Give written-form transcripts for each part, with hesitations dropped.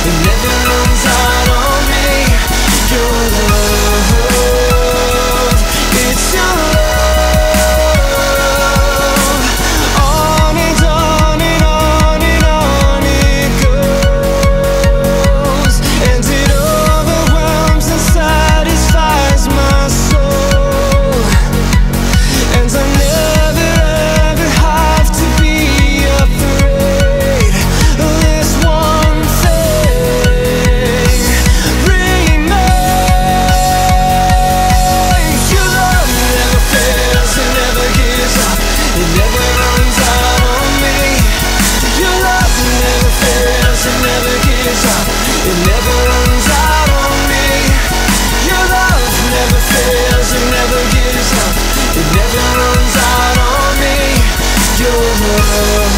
it never runs out on me. Your love, it's your love. On and on and on and on it goes, and it overwhelms and satisfies my soul. And I never ever have to be afraid of this one thing remains. Your love never fails, it never gives up, it never runs out on me. Your love never fails, it never gives up, it never runs out on me. Your love never fails, it never gives up, it never runs out on me. Your love,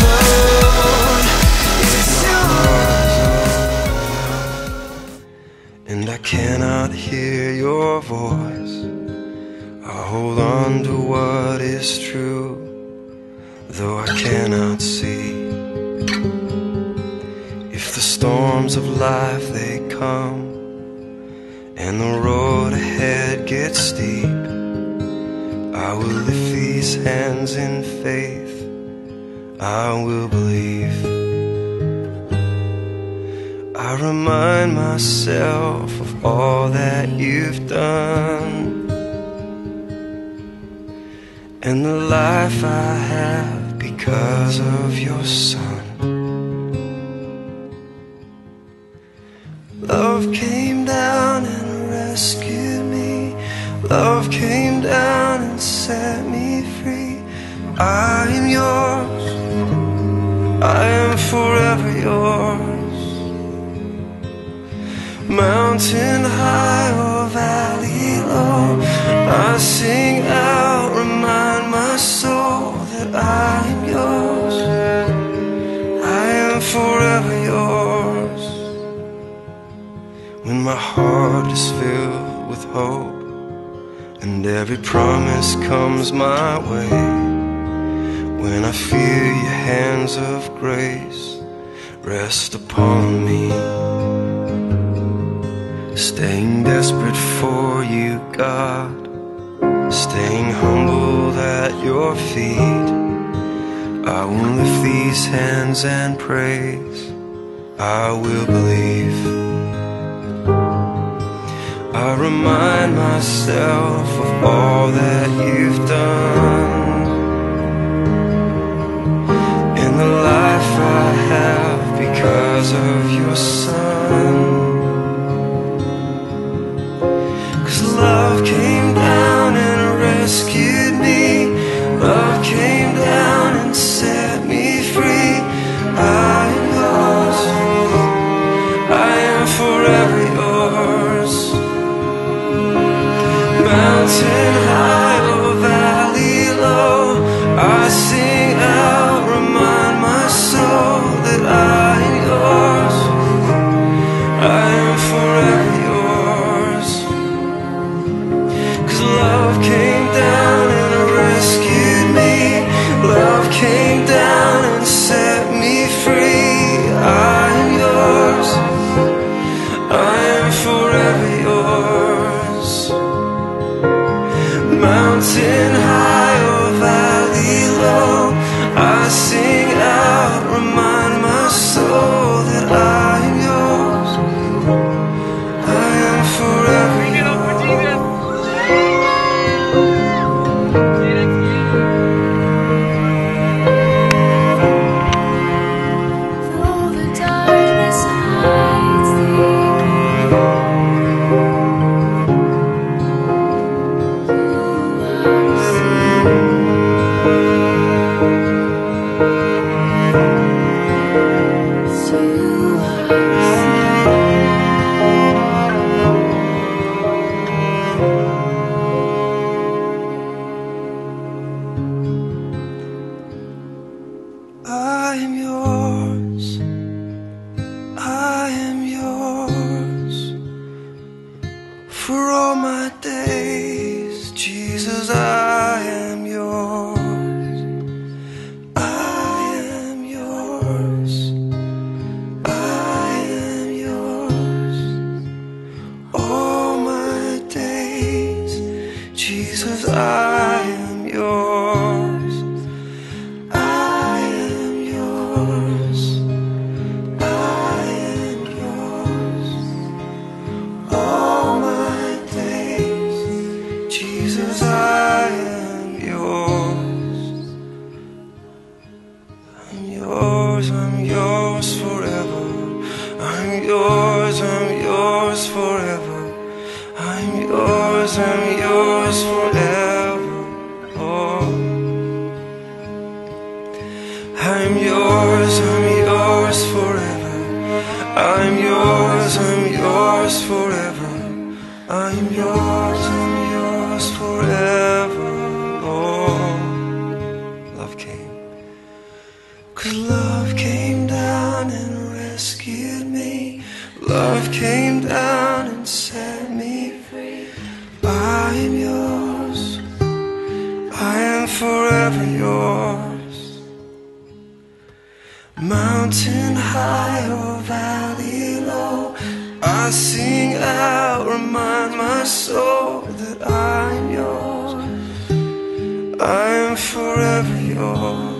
it's your love. And I cannot hear your voice, I hold on to what is true, though I cannot see. If the storms of life they come, and the road ahead gets steep, I will lift these hands in faith, I will believe. I remind myself of all that you've done, and the life I have because of your Son. Love came down and rescued me, love came down and set me free. I am yours, I am forever yours. Mountain high or valley low, I sing out, remind my soul that I am yours, I am forever yours. When my heart is filled with hope, and every promise comes my way, when I feel your hands of grace rest upon me, staying desperate for you, God, staying humbled at your feet, I will lift these hands and praise, I will believe. I remind myself of all that you've done, and the life I have because of your Son. 'Cause love came down and rescued me, love came down and set me free. I am yours, I am forever yours. Mountain high or valley low, I sing out, remind my soul that I am yours, I am forever yours. 'Cause love came down and rescued me, love came down and set me free. I am yours, I am forever yours. Mountain high or valley low, I sing out, remind my soul that I am yours, I am forever yours. Though the darkness hides thee, I am yours, I am yours. For all my days, Jesus, I am yours, I am yours, I am yours forever. I'm yours forever. Oh, I'm yours forever. I'm yours forever. I'm yours forever. Oh, love came, 'cause love came down and rescued me. Love came down and set me free. I'm yours, I am forever yours. Mountain high or valley low, I sing out, remind my soul that I'm yours. I am forever yours.